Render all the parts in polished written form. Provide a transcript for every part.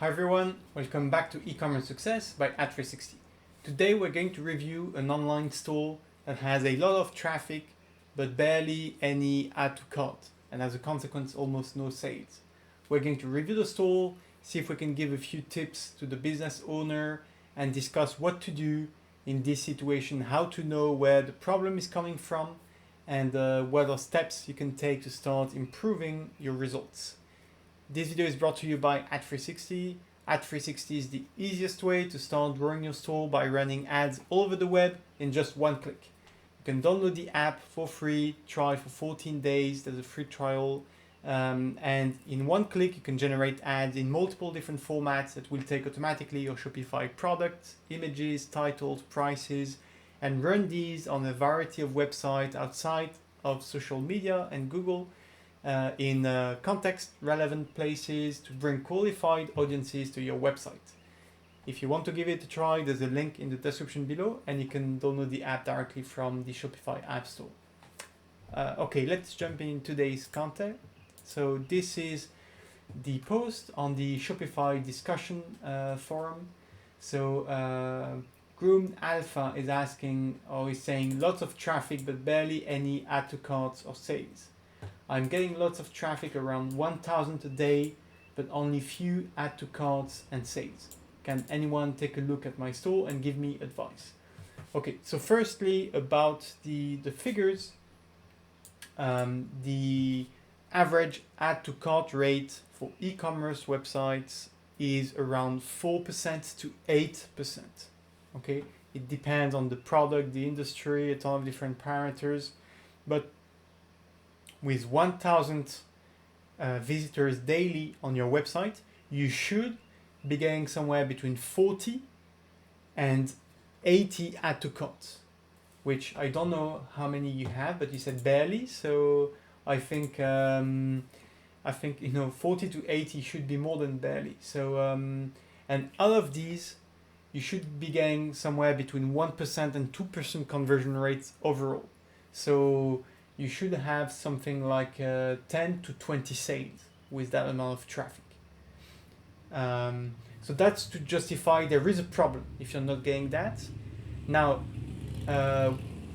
Hi everyone, welcome back to e-commerce success by Ad360. Today we're going to review an online store that has a lot of traffic but barely any add to cart, and as a consequence almost no sales. We're going to review the store, see if we can give a few tips to the business owner and discuss what to do in this situation, how to know where the problem is coming from, and what are steps you can take to start improving your results. This video is brought to you by Ad360. Ad360 is the easiest way to start growing your store by running ads all over the web in just one click. You can download the app for free, try for 14 days, there's a free trial, and in one click you can generate ads in multiple different formats that will take automatically your Shopify products, images, titles, prices, and run these on a variety of websites outside of social media and Google. In context relevant places to bring qualified audiences to your website. If you want to give it a try, there's a link in the description below and you can download the app directly from the Shopify App Store. Okay, let's jump in today's content. So this is the post on the Shopify discussion forum. So Groom Alpha is asking or is saying lots of traffic but barely any add to carts or sales. I'm getting lots of traffic, around 1,000 a day, but only few add to carts and sales. Can anyone take a look at my store and give me advice? Okay, so firstly about the figures, the average add to cart rate for e-commerce websites is around 4% to 8%. Okay, it depends on the product, the industry, a ton of different parameters, but with 1,000 visitors daily on your website, you should be getting somewhere between 40 and 80 add to carts, which I don't know how many you have, but you said barely, so I think 40 to 80 should be more than barely. So and all of these, you should be getting somewhere between 1% and 2% conversion rates overall. So you should have something like 10 to 20 sales with that amount of traffic. So that's to justify there is a problem if you're not getting that. Now,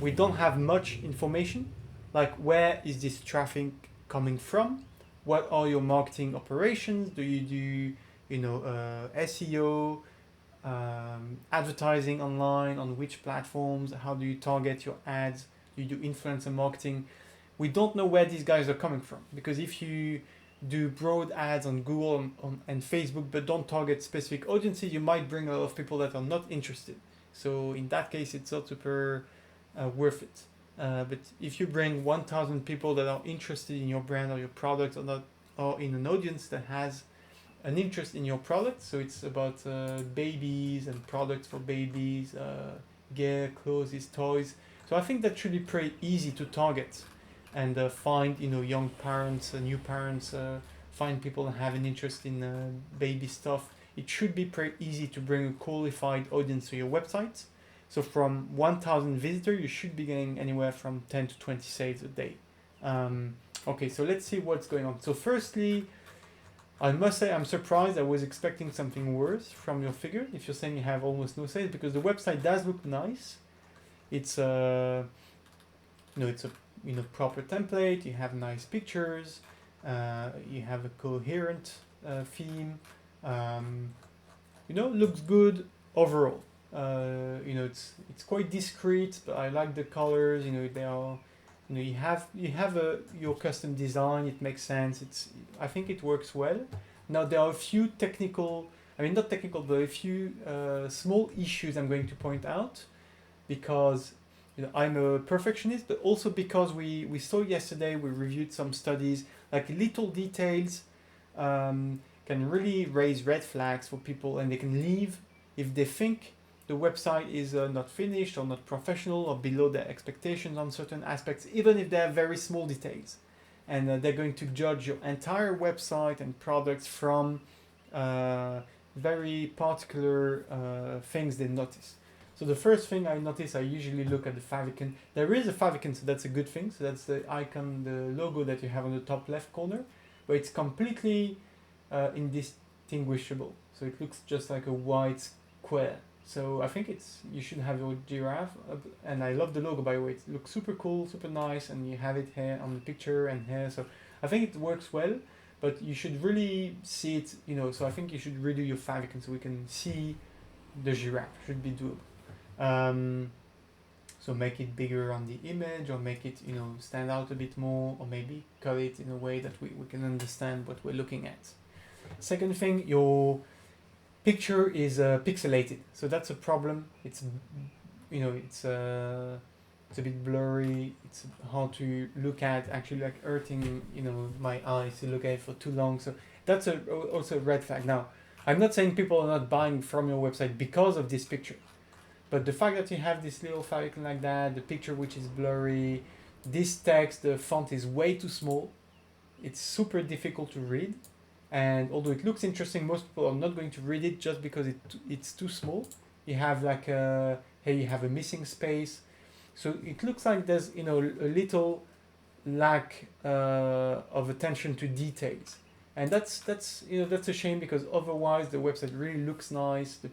we don't have much information, like where is this traffic coming from? What are your marketing operations? Do you do SEO, advertising online, on which platforms? How do you target your ads? You do influencer marketing. We don't know where these guys are coming from, because if you do broad ads on Google and Facebook but don't target specific audiences, you might bring a lot of people that are not interested. So in that case, it's not super worth it. But if you bring 1,000 people that are interested in your brand or your product, or in an audience that has an interest in your product, so it's about babies and products for babies, gear, clothes, toys. So I think that should be pretty easy to target and find young parents, new parents, find people that have an interest in baby stuff. It should be pretty easy to bring a qualified audience to your website. So from 1,000 visitors, you should be getting anywhere from 10 to 20 sales a day. Okay, so let's see what's going on. So firstly, I must say I'm surprised. I was expecting something worse from your figure if you're saying you have almost no sales, because the website does look nice. It's it's a proper template. You have nice pictures. You have a coherent theme. Looks good overall. It's quite discreet, but I like the colors. They are. You have your custom design. It makes sense. I think it works well. Now there are a few not technical, but a few small issues I'm going to point out, because I'm a perfectionist, but also because we saw yesterday, we reviewed some studies, like little details can really raise red flags for people, and they can leave if they think the website is not finished or not professional or below their expectations on certain aspects, even if they have very small details. And they're going to judge your entire website and products from very particular things they notice. So the first thing I notice, I usually look at the favicon. There is a favicon, so that's a good thing. So that's the icon, the logo that you have on the top left corner, but it's completely in this indistinguishable. So it looks just like a white square. So I think you should have your giraffe, and I love the logo, by the way. It looks super cool, super nice, and you have it here on the picture and here. So I think it works well, but you should really see it, so I think you should redo your favicon so we can see the giraffe. Should be doable. So make it bigger on the image, or make it, stand out a bit more, or maybe cut it in a way that we can understand what we're looking at. Second thing, your picture is pixelated, so that's a problem. It's it's a bit blurry. It's hard to look at, actually, like hurting my eyes to look at it for too long. So that's also a red flag. Now, I'm not saying people are not buying from your website because of this picture, but the fact that you have this little favicon like that, the picture which is blurry, this text, the font is way too small. It's super difficult to read. And although it looks interesting, most people are not going to read it just because it's too small. You have like you have a missing space. So it looks like there's, a little lack of attention to details. And that's a shame, because otherwise the website really looks nice. The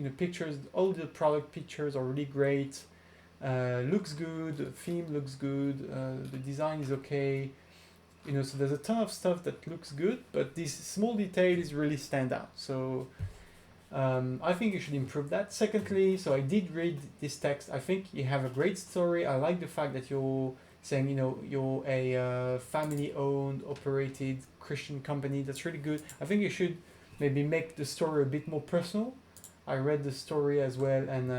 pictures, all the product pictures are really great. Looks good, the theme looks good, the design is okay. So there's a ton of stuff that looks good, but these small details really stand out. So I think you should improve that. Secondly, so I did read this text. I think you have a great story. I like the fact that you're saying, you're a family-owned, operated Christian company. That's really good. I think you should maybe make the story a bit more personal. I read the story as well, and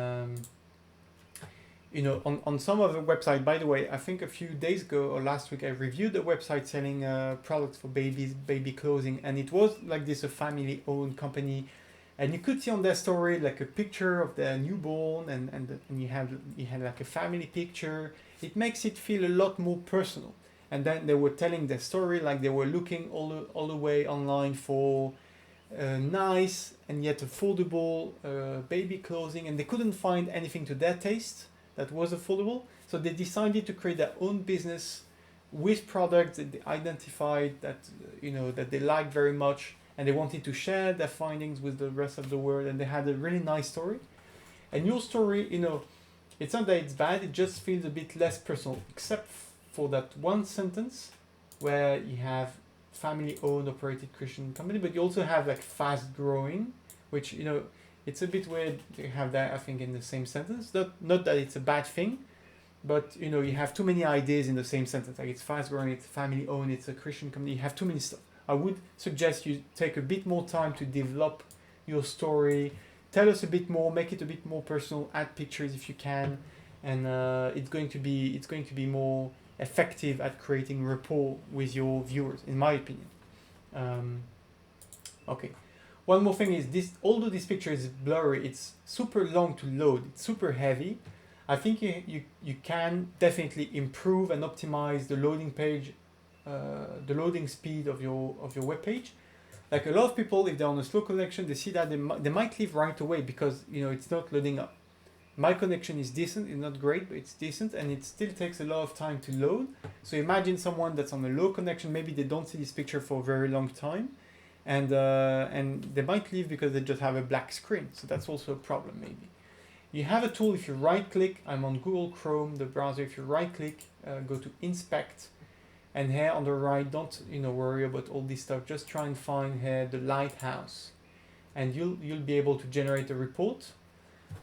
on some of the website, by the way, I think a few days ago or last week, I reviewed a website selling products for baby clothing, and it was like this, a family-owned company, and you could see on their story like a picture of their newborn, and you had like a family picture. It makes it feel a lot more personal. And then they were telling their story like they were looking all the way online for nice and yet affordable baby clothing, and they couldn't find anything to their taste that was affordable. So they decided to create their own business with products that they identified that that they liked very much, and they wanted to share their findings with the rest of the world. And they had a really nice story. And your story, it's not that it's bad, it just feels a bit less personal, except for that one sentence where you have family-owned, operated Christian company, but you also have like fast-growing, which it's a bit weird to have that, I think, in the same sentence. Not that it's a bad thing, but you have too many ideas in the same sentence. Like, it's fast-growing, it's family-owned, it's a Christian company. You have too many stuff. I would suggest you take a bit more time to develop your story. Tell us a bit more, make it a bit more personal. Add pictures if you can, and it's going to be more effective at creating rapport with your viewers, in my opinion. Okay. One more thing is this: although this picture is blurry, it's super long to load. It's super heavy. I think you can definitely improve and optimize the loading page, the loading speed of your web page. Like, a lot of people, if they're on a slow connection, they see that they might leave right away because it's not loading up. My connection is decent. It's not great, but it's decent, and it still takes a lot of time to load. So imagine someone that's on a low connection. Maybe they don't see this picture for a very long time, and they might leave because they just have a black screen. So that's also a problem, maybe. You have a tool. If you right-click, I'm on Google Chrome, the browser. If you right-click, go to Inspect, and here on the right, don't worry about all this stuff. Just try and find here the lighthouse, and you'll be able to generate a report.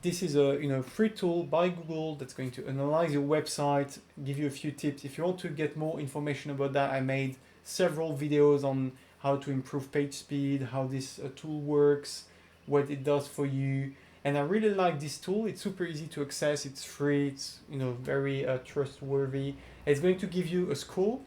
This is a free tool by Google that's going to analyze your website, give you a few tips. If you want to get more information about that, I made several videos on how to improve page speed, how this tool works, what it does for you. And I really like this tool. It's super easy to access. It's free. It's very trustworthy. It's going to give you a score,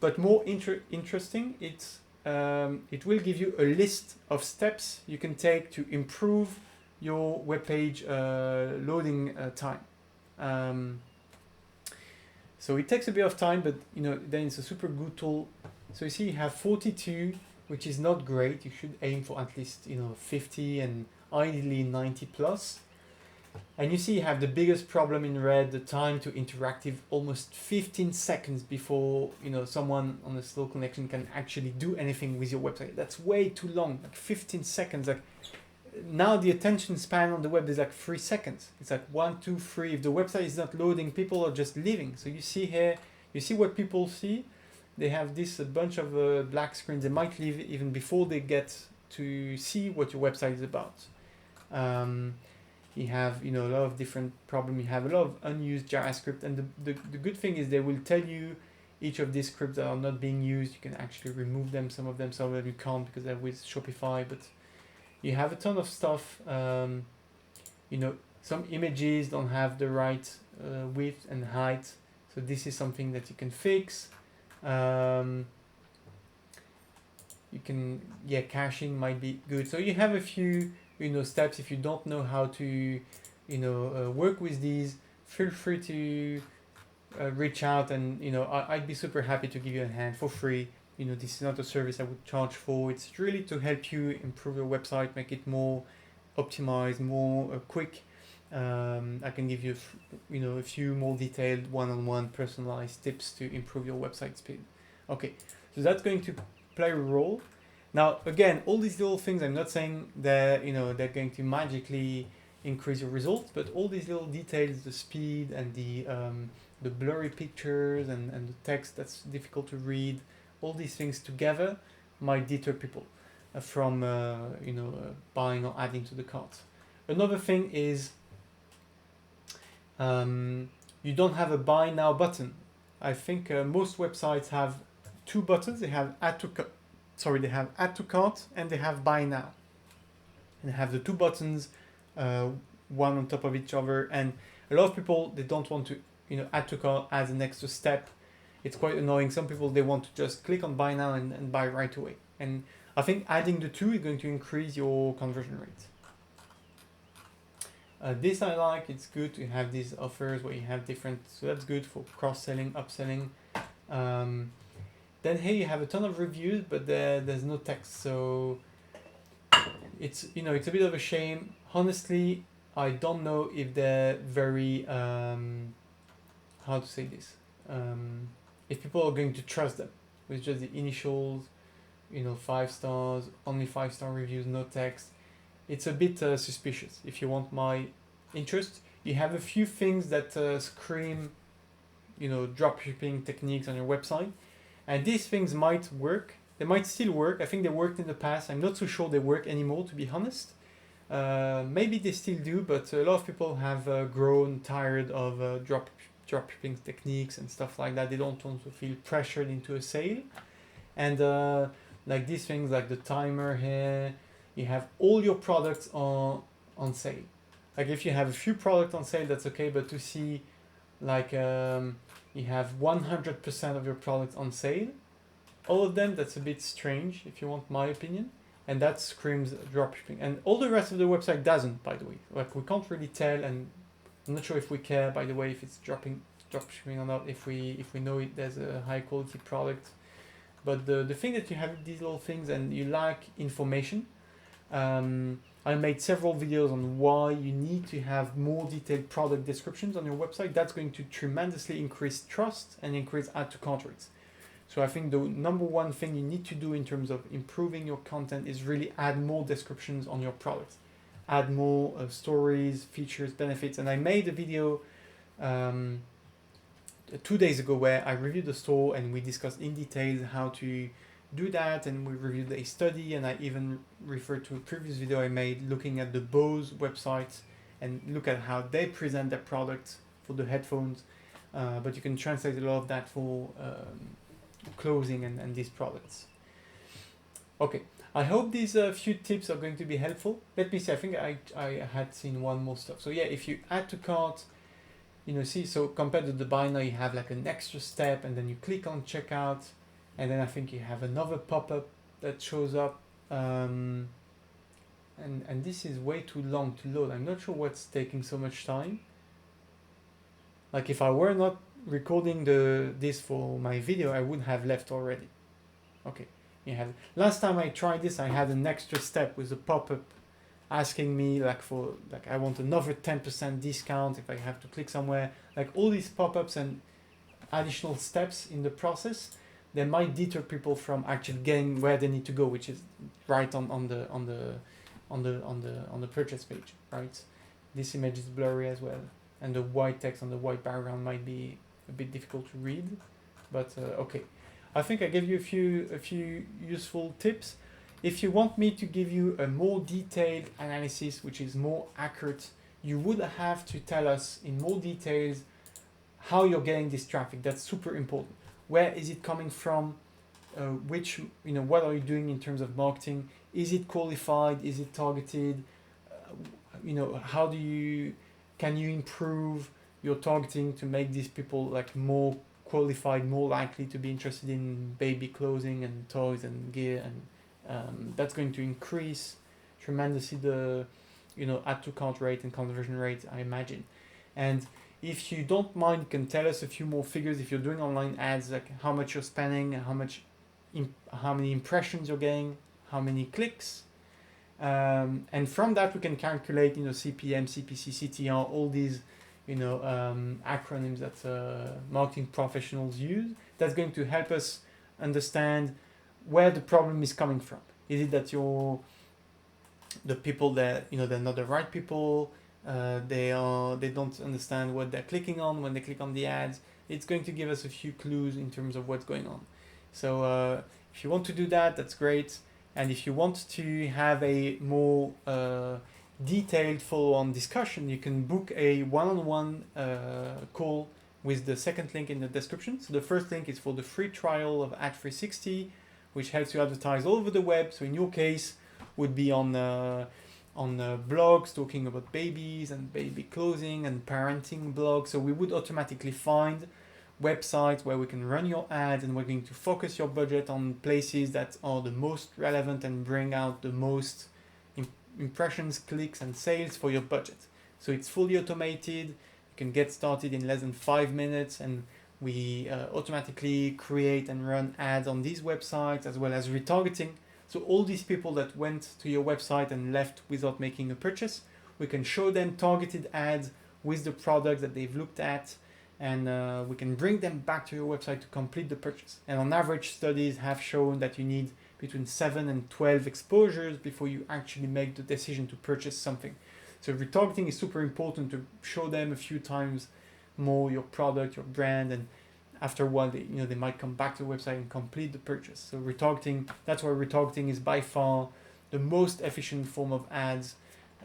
but more interesting, it will give you a list of steps you can take to improve your web page loading time. So it takes a bit of time, but then it's a super good tool. So you see, you have 42, which is not great. You should aim for at least 50 and ideally 90 plus. And you see you have the biggest problem in red, the time to interactive, almost 15 seconds before someone on a slow connection can actually do anything with your website. That's way too long, like 15 seconds. Like now the attention span on the web is like 3 seconds. It's like 1, 2, 3. If the website is not loading, people are just leaving. So you see here, you see what people see. They have this a bunch of black screens. They might leave even before they get to see what your website is about. You have a lot of different problems. You have a lot of unused JavaScript, and the good thing is they will tell you each of these scripts that are not being used. You can actually remove them. Some of them you can't because they're with Shopify, but you have a ton of stuff. Some images don't have the right width and height, so this is something that you can fix. Caching might be good. So you have a few steps. If you don't know how to work with these, feel free to reach out, and I'd be super happy to give you a hand for free. This is not a service I would charge for. It's really to help you improve your website, make it more optimized, more quick. I can give you a few more detailed one-on-one personalized tips to improve your website speed. Okay, so that's going to play a role. Now, again, all these little things, I'm not saying that they're going to magically increase your results, but all these little details, the speed and the blurry pictures and the text that's difficult to read, all these things together might deter people from buying or adding to the cart. Another thing is you don't have a buy now button. I think most websites have two buttons. They have add to cart and they have buy now. And they have the two buttons, one on top of each other. And a lot of people, they don't want to add to cart as an extra step. It's quite annoying. Some people, they want to just click on buy now and buy right away. And I think adding the two is going to increase your conversion rate. This I like. It's good to have these offers where you have different, so that's good for cross-selling, upselling. Then here you have a ton of reviews, but there's no text, so it's it's a bit of a shame. Honestly, I don't know if they're very how to say this. If people are going to trust them with just the initials, 5 stars, only 5-star reviews, no text. It's a bit suspicious. If you want my interest, you have a few things that scream, dropshipping techniques on your website, and these things might work. They might still work. I think they worked in the past. I'm not so sure they work anymore, to be honest. Maybe they still do, but a lot of people have grown tired of dropshipping techniques and stuff like that. They don't want to feel pressured into a sale, and like these things, like the timer here. You have all your products on sale. Like if you have a few products on sale, that's okay, but to see like you have 100% of your products on sale, all of them, that's a bit strange if you want my opinion, and that screams dropshipping. And all the rest of the website doesn't, by the way. Like we can't really tell, and I'm not sure if we care, by the way, if it's dropshipping or not, if we know it, there's a high quality product. But the thing that you have these little things and you lack information. I made several videos on why you need to have more detailed product descriptions on your website. That's going to tremendously increase trust and increase add to cart rates. So I think the number one thing you need to do in terms of improving your content is really add more descriptions on your products. Add more stories, features, benefits. And I made a video 2 days ago where I reviewed the store and we discussed in detail how to do that, and we reviewed a study, and I even referred to a previous video I made looking at the Bose website and look at how they present their products for the headphones, but you can translate a lot of that for clothing and these products. Okay, I hope these few tips are going to be helpful. Let me see, I think I had seen one more stuff. So yeah, if you add to cart, so compared to the buy now, you have like an extra step, and then you click on checkout, and then I think you have another pop-up that shows up, and this is way too long to load. I'm not sure what's taking so much time. Like if I were not recording this for my video, I would have left already. Okay, you have. Last time I tried this, I had an extra step with a pop-up asking me like I want another 10% discount if I have to click somewhere. Like all these pop-ups and additional steps in the process, they might deter people from actually getting where they need to go, which is right on the purchase page, right? This image is blurry as well, and the white text on the white background might be a bit difficult to read, but okay. I think I gave you a few useful tips. If you want me to give you a more detailed analysis, which is more accurate, you would have to tell us in more details how you're getting this traffic. That's super important. Where is it coming from? What are you doing in terms of marketing? Is it qualified? Is it targeted? Can you improve your targeting to make these people like more qualified, more likely to be interested in baby clothing and toys and gear, and that's going to increase tremendously the add to cart rate and conversion rate, I imagine. And if you don't mind, you can tell us a few more figures if you're doing online ads, like how much you're spending, how many impressions you're getting, how many clicks, and from that we can calculate CPM, CPC, CTR, all these acronyms that marketing professionals use. That's going to help us understand where the problem is coming from. Is it that the people that they're not the right people? They don't understand what they're clicking on when they click on the ads. It's going to give us a few clues in terms of what's going on. So if you want to do that, that's great. And if you want to have a more detailed follow-on discussion, you can book a one-on-one call with the second link in the description. So the first link is for the free trial of Ad360, which helps you advertise all over the web. So in your case, would be on blogs talking about babies and baby clothing and parenting blogs. So we would automatically find websites where we can run your ads, and we're going to focus your budget on places that are the most relevant and bring out the most impressions, clicks, and sales for your budget. So it's fully automated. You can get started in less than 5 minutes, and we automatically create and run ads on these websites, as well as retargeting. So all these people that went to your website and left without making a purchase, we can show them targeted ads with the product that they've looked at, and we can bring them back to your website to complete the purchase. And on average, studies have shown that you need between 7 and 12 exposures before you actually make the decision to purchase something. So retargeting is super important to show them a few times more your product, your brand, and after a while they might come back to the website and complete the purchase. So retargeting, that's why retargeting is by far the most efficient form of ads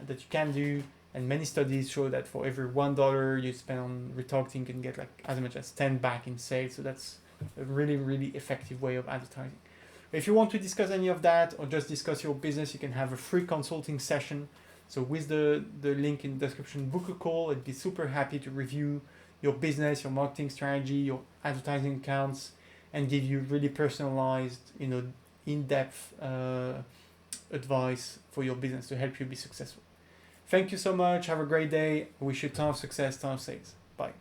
that you can do. And many studies show that for every $1 you spend on retargeting, you can get like as much as 10 back in sales. So that's a really, really effective way of advertising. If you want to discuss any of that or just discuss your business, you can have a free consulting session. So with the link in the description, book a call. I'd be super happy to review your business, your marketing strategy, your advertising accounts, and give you really personalized, in-depth advice for your business to help you be successful. Thank you so much. Have a great day. I wish you a ton of success, ton of sales. Bye.